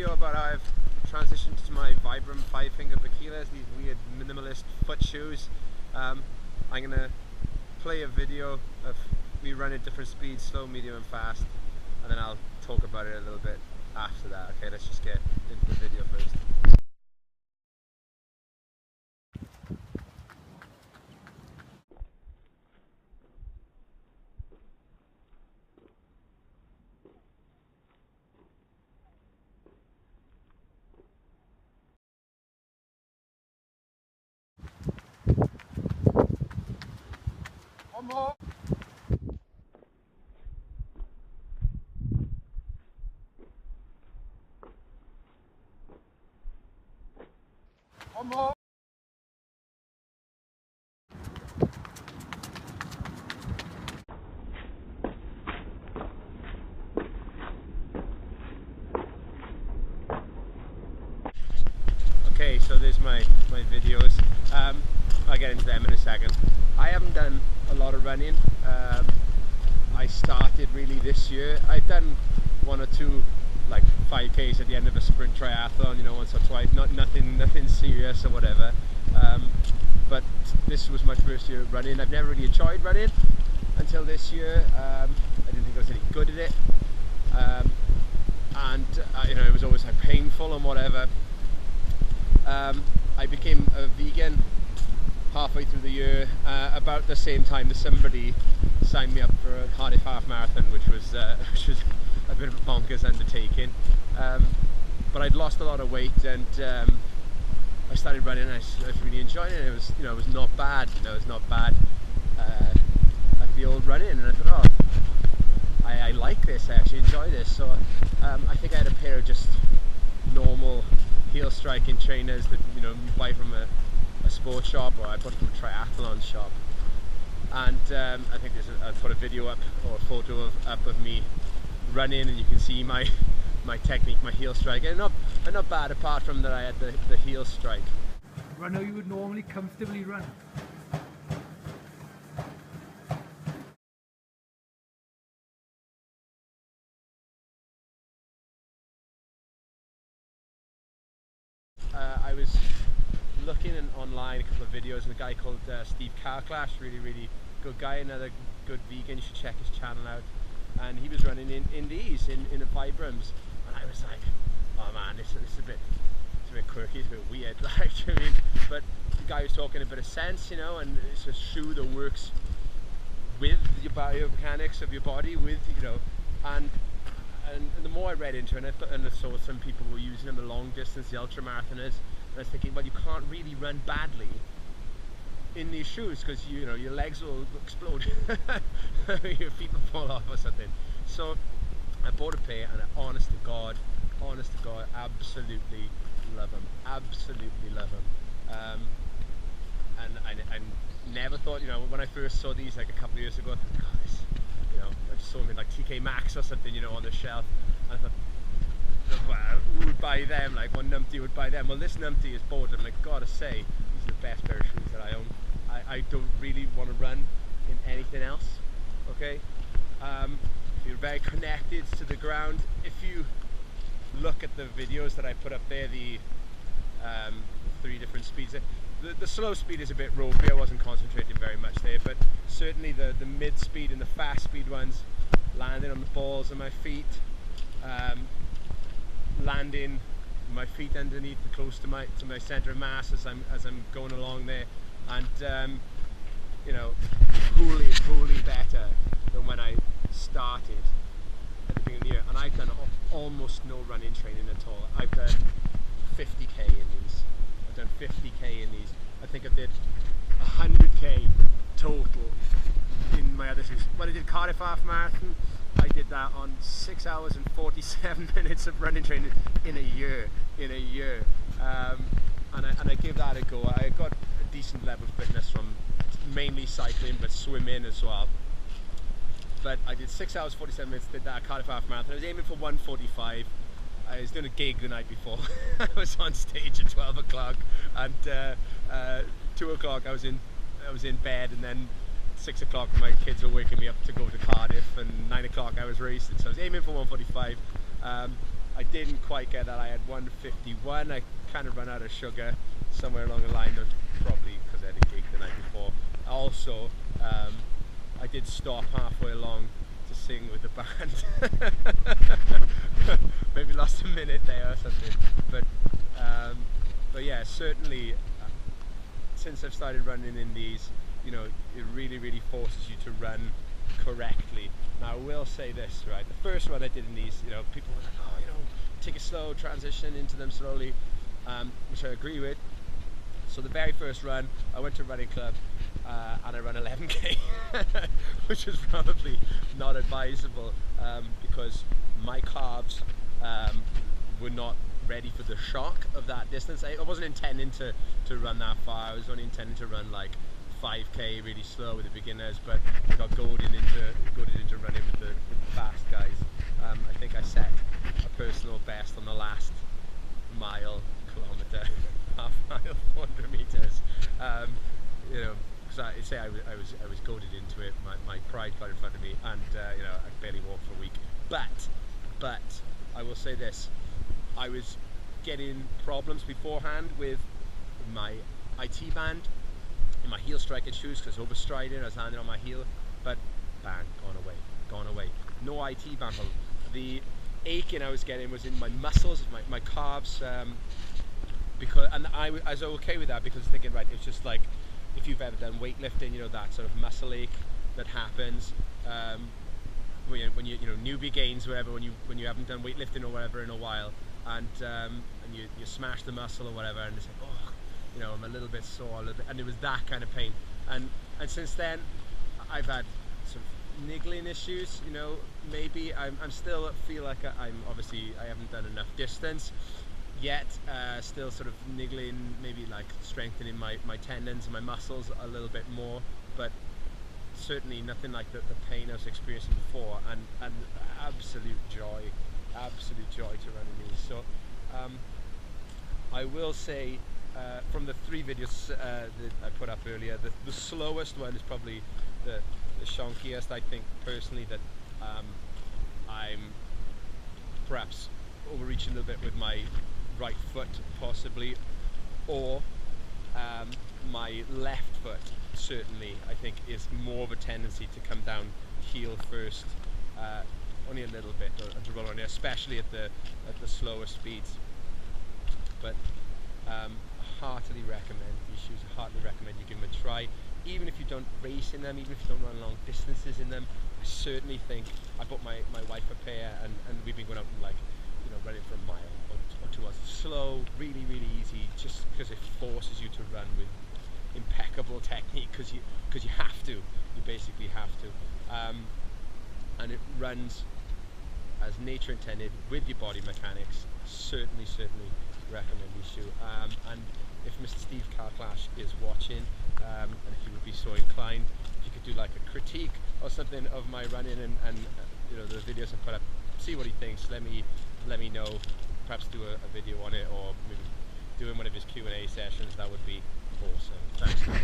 video about how I've transitioned to my Vibram Five Finger Bikilas, these weird minimalist foot shoes. I'm going to play a video of me running at different speeds, slow, medium and fast, and then I'll talk about it a little bit after that. Okay, let's just get into the video first. One more. One more. Okay, so there's my videos. I'll get into them in a second. I haven't done a lot of running. I started really this year. I've done one or two like 5Ks at the end of a sprint triathlon, you know, once or twice, nothing serious or whatever. But this was my first year running. I've never really enjoyed running until this year. I didn't think I was any good at it. You know, it was always like painful and whatever. I became a vegan halfway through the year, about the same time that somebody signed me up for a Cardiff half marathon, which was a bit of a bonkers undertaking. But I'd lost a lot of weight, and I started running, and I was really enjoying it. It was, you know, it was not bad. You know, it was not bad at the old running, and I thought, oh, I like this. I actually enjoy this. So I think I had a pair of just normal heel striking trainers that, you know, you buy from a sports shop, or I bought from a triathlon shop. And I think I'll put a video up, or a photo up of me running, and you can see my technique, my heel strike. And not bad, apart from that I had the heel strike. I know you would normally comfortably run. I was looking online a couple of videos, and a guy called Steve Kalclash, really good guy, another good vegan, you should check his channel out. And he was running in these, in the Vibrams, and I was like, oh man, this is a bit quirky, it's a bit weird, like, I mean, but the guy was talking a bit of sense, you know, and it's a shoe that works with your biomechanics of your body, with, you know, and the more I read into it, and I saw some people were using them, the long distance, the ultra marathoners, and I was thinking, well, you can't really run badly in these shoes, because, you know, your legs will explode, your feet will fall off or something. So I bought a pair, and honest to God, absolutely love them, absolutely love them. And I never thought, you know, when I first saw these like a couple of years ago, I thought, God, this, you know, I just saw them in like TK Maxx or something, you know, on the shelf, and I thought, well, who would buy them? Like, one numpty would buy them. Well, this numpty is bought them, and I gotta say, these are the best pair of shoes that I own. I don't really want to run in anything else, okay? You're very connected to the ground. If you look at the videos that I put up there, the 3 different speeds, the slow speed is a bit ropey. I wasn't concentrating very much there, but certainly the mid speed and the fast speed ones, landing on the balls of my feet, landing my feet underneath, close to my center of mass as I'm going along there, and you know, wholly better than when I started at the beginning of the year. And I've done almost no running training at all. I've done 50k in these. I've done 50k in these. I think I did 100k total in my other shoes. When I did Cardiff half marathon, I did that on 6 hours and 47 minutes of running training in a year. And I gave that a go. I got a decent level of fitness from mainly cycling, but swimming as well. But I did 6 hours 47 minutes, did that Cardiff half marathon. I was aiming for 1:45. I was doing a gig the night before. I was on stage at 12 o'clock, and 2 o'clock I was in bed, and then 6 o'clock my kids were waking me up to go to Cardiff, and 9 o'clock I was racing. So I was aiming for 1:45. I I didn't quite get that. I had 151. I kind of ran out of sugar somewhere along the line, probably because I had a gig the night before. Also, I did stop halfway along to sing with the band. Maybe lost a minute there or something. But yeah, certainly since I've started running in these, you know, it really forces you to run correctly. Now I will say this, right? The first run I did in these, you know, people were like, oh, you know, take it slow, transition into them slowly, which I agree with. So the very first run, I went to a running club and I ran 11k, which was probably not advisable because my calves were not ready for the shock of that distance. I wasn't intending to run that far. I was only intending to run like 5k really slow with the beginners, but I got goaded into running with the fast guys. I think I set a personal best on the last kilometer, half mile, 400 meters. You know, because I was goaded into it. My pride got in front of me, and you know, I barely walked for a week. But I will say this: I was getting problems beforehand with my IT band in my heel striking shoes because overstriding, I was landing on my heel, but bang, gone away. No IT band. The aching I was getting was in my muscles, my calves, and I was okay with that because I was thinking, right, it's just like if you've ever done weightlifting, you know, that sort of muscle ache that happens when you know, newbie gains, whatever, when you haven't done weightlifting or whatever in a while, and you smash the muscle or whatever, and it's like, oh, you know, I'm a little bit sore, and it was that kind of pain. And since then, I've had sort of niggling issues. You know, maybe I'm still feel like I haven't done enough distance yet. Still sort of niggling, maybe like strengthening my tendons and my muscles a little bit more, but certainly nothing like the pain I was experiencing before, and absolute joy to running these. So I will say, from the 3 videos that I put up earlier, the slowest one is probably the shonkiest. I think personally that I'm perhaps overreaching a little bit with my right foot possibly, or my left foot certainly I think is more of a tendency to come down heel first, only a little bit, or to roll on it, especially at the slower speeds. But heartily recommend these shoes. Heartily recommend you give them a try, even if you don't race in them, even if you don't run long distances in them. I certainly think I bought my wife a pair, and we've been going out and, like, you know, running for a mile or 2 hours. Slow, really easy, just because it forces you to run with impeccable technique, because you have to. You basically have to, and it runs as nature intended with your body mechanics. Certainly recommend this shoe. And if Mr. Steve Kalclash is watching, and if you would be so inclined, if you could do like a critique or something of my running and you know, the videos I put up, see what he thinks. Let me know. Perhaps do a video on it, or maybe doing one of his Q&A sessions. That would be awesome. Thanks, guys.